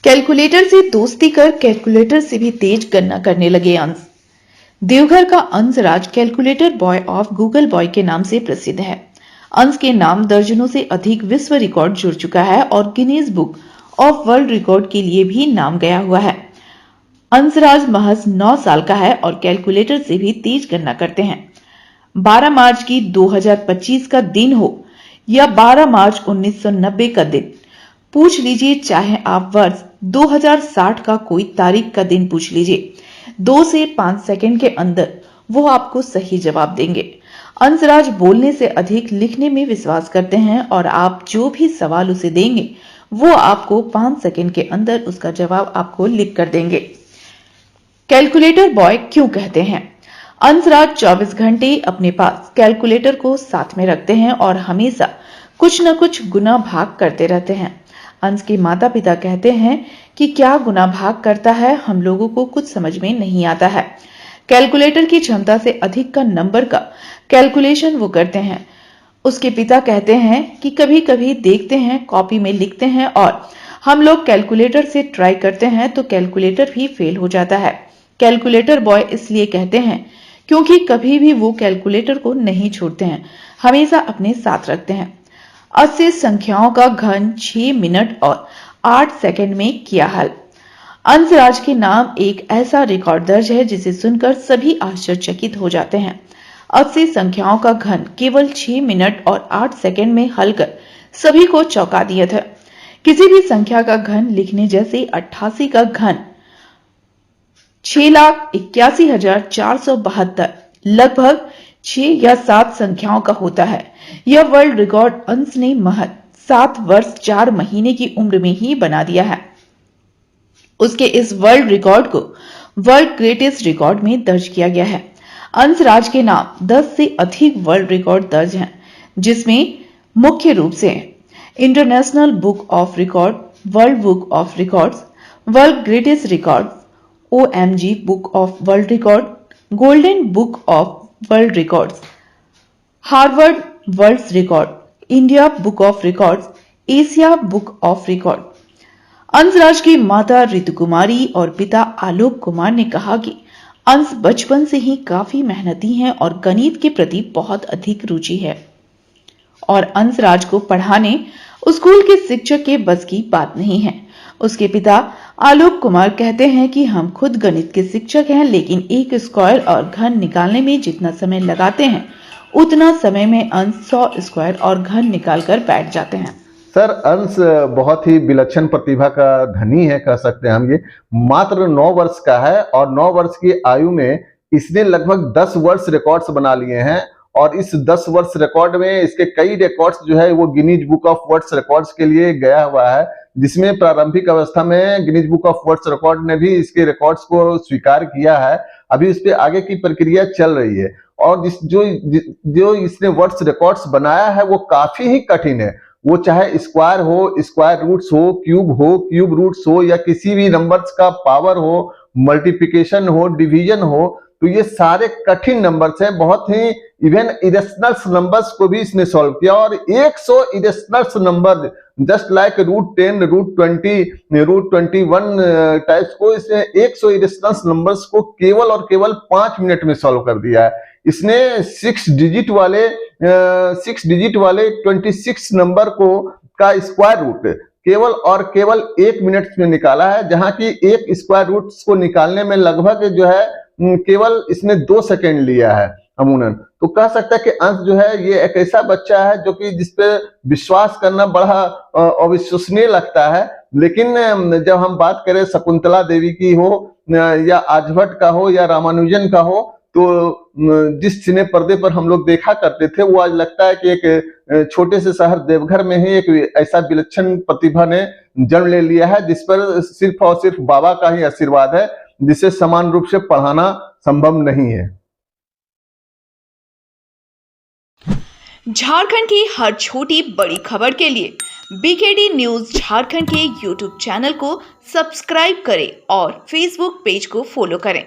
Calculator से दोस्ती कर कैलकुलेटर से भी तेज गणना करने लगे अंश। देवघर का Anshraj calculator boy of Google boy के नाम से प्रसिद्ध है। अंश के नाम दर्जनों से अधिक विश्व रिकॉर्ड जुड़ चुका है और Guinness book of world record के लिए भी नाम गया हुआ है। अंशराज महज 9 साल का है और कैलकुलेटर से भी तेज गणना करते हैं। 12 मार्च की 2025 का दिन हो या 12 मार्च 1990 का दिन, पूछ लीजिए, चाहे आप वर्ष 2060 का कोई तारीख का दिन पूछ लीजिए, 2 से 5 सेकंड के अंदर वो आपको सही जवाब देंगे। अंशराज बोलने से अधिक लिखने में विश्वास करते हैं और आप जो भी सवाल उसे देंगे वो आपको 5 सेकंड के अंदर उसका जवाब आपको लिख कर देंगे। कैलकुलेटर बॉय क्यों कहते हैं? अंशराज 24 घंटे अपने पास कैलकुलेटर को साथ में रखते हैं और हमेशा कुछ न कुछ गुना भाग करते रहते हैं। अंश के माता पिता कहते हैं कि क्या गुना भाग करता है, हम लोगों को कुछ समझ में नहीं आता है। कैलकुलेटर की क्षमता से अधिक का नंबर का कैलकुलेशन वो करते हैं। उसके पिता कहते हैं कि कभी कभी देखते हैं, कॉपी में लिखते हैं और हम लोग कैलकुलेटर से ट्राई करते हैं तो कैलकुलेटर भी फेल हो जाता है। कैलकुलेटर बॉय इसलिए कहते हैं क्योंकि कभी भी वो कैलकुलेटर को नहीं छोड़ते हैं, हमेशा अपने साथ रखते हैं। 80 संख्याओं का घन 6 मिनट और 8 सेकंड में किया हल। अंशराज के नाम एक ऐसा रिकॉर्ड दर्ज है जिसे सुनकर सभी आश्चर्यचकित हो जाते हैं। 80 संख्याओं का घन केवल 6 मिनट और 8 सेकंड में हल कर सभी को चौंका दिया था। किसी भी संख्या का घन लिखने जैसे 88 का घन 6,81,472 लगभग 6 या 7 संख्याओं का होता है। यह वर्ल्ड रिकॉर्ड अंश ने महज 7 वर्ष 4 महीने की उम्र में ही बना दिया है। उसके इस वर्ल्ड रिकॉर्ड को वर्ल्ड ग्रेटेस्ट रिकॉर्ड में दर्ज किया गया है। अंशराज के नाम 10 से अधिक वर्ल्ड रिकॉर्ड दर्ज हैं, जिसमें मुख्य रूप से international book of record, world book of records, world greatest record, OMG book of world record, golden book of world records, Harvard world record, India book of records, Asia book of record. Anshraj की माता ऋतु कुमारी और पिता आलोक कुमार ने कहा कि अंश बचपन से ही काफी मेहनती हैं और गणित के प्रति बहुत अधिक रुचि है और अंशराज को पढ़ाने स्कूल के शिक्षक के बस की बात नहीं है। उसके पिता आलोक कुमार कहते हैं कि हम खुद गणित के शिक्षक हैं, लेकिन एक स्क्वायर और घन निकालने में जितना समय लगाते हैं उतना समय में अंश 100 स्क्वायर और घन निकालकर बैठ जाते हैं। सर, अंश बहुत ही विलक्षण प्रतिभा का धनी है, कह सकते हैं हम। ये मात्र 9 वर्ष का है और 9 वर्ष की आयु में इसने लगभग 10 वर्ष रिकॉर्ड्स बना लिए हैं और इस 10 वर्ष रिकॉर्ड में इसके कई रिकॉर्ड्स जो है वो Guinness book of world records के लिए गया हुआ है, जिसमें प्रारंभिक अवस्था में Guinness book of world record ने भी इसके रिकॉर्ड्स को स्वीकार किया है। अभी इस पे आगे की प्रक्रिया चल रही है और जो इसने वर्ल्ड रिकॉर्ड्स बनाया है वो काफी ही कठिन है। वो चाहे स्क्वायर हो, स्क्वायर रूट्स हो, क्यूब रूट्स हो या किसी भी नंबर्स का पावर हो, मल्टीप्लिकेशन हो, डिवीजन हो, तो ये सारे कठिन नंबर्स हैं। बहुत ही इवन इरेशनल नंबर्स को भी इसने सॉल्व किया और 100 irrational number just like √10, √20, √21 types को इसने 100 इरेशनल नंबर्स को केवल और केवल 5 मिनट में सॉल्व कर दिया है। इसने 6 डिजिट वाले 26 नंबर को का स्क्वायर रूट केवल और केवल 1 मिनट में निकाला है, जहां की एक स्क्वायर रूट्स को निकालने में लगभग जो है केवल इसने 2 सेकेंड लिया है अमूमन। तो कह सकता है कि अंश जो है ये एक ऐसा बच्चा है जो कि जिसपे विश्वास करना बड़ा अविश्वसनीय लगता है। लेकिन जब हम बात करें शकुंतला देवी की हो या आर्यभट्ट का हो या रामानुजन का हो, तो जिस सिने पर्दे पर हम लोग देखा करते थे वो आज लगता है कि एक छोटे से शहर देवघर में ही एक ऐसा विलक्षण प्रतिभा ने जन्म ले लिया है, जिस पर सिर्फ और सिर्फ बाबा का ही आशीर्वाद है, जिसे समान रूप से पढ़ाना संभव नहीं है। झारखंड की हर छोटी बड़ी खबर के लिए BKD न्यूज झारखंड के YouTube चैनल को सब्सक्राइब करें और Facebook पेज को फॉलो करें।